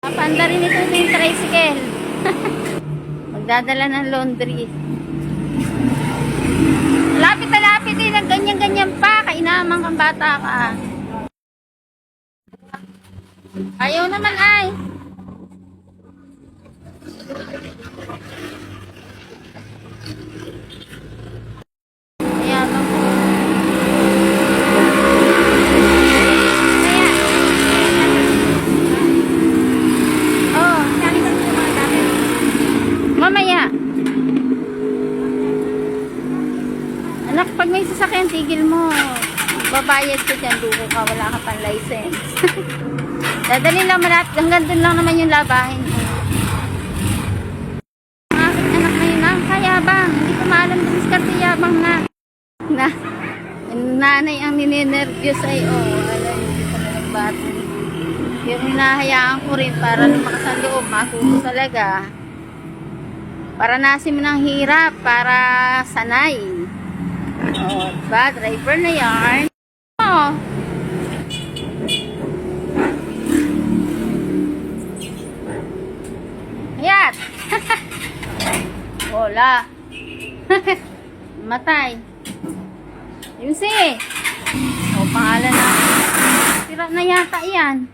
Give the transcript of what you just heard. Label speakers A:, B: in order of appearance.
A: Paanda rin ito yung tricycle. Magdadala ng laundry. Lapit na lapit din ng ganyan-ganyan pa. Kainamang kang bata ka. Ayaw naman ay. Ayan ako. Oh, mamaya. Anak, pag may sasakyan, tigil mo. Babayad ka dyan, duko ka, wala ka pang license. Dadali lang malapit, hanggang dun lang naman yung labahin mo. Ang aking anak na yun, kayabang, hindi ko maalam na diskarte yabang na yung nanay ang ninenervyos ay, alam hindi ko na nagbati. Yung hinahayaan ko rin para lumakas ang loob, matuto talaga. Para nasin mo ng hirap, para sanay. Diba? Driver na yan. Ayan. Wala. Matay. Yun si. Pangalan na. Tira na yata yan.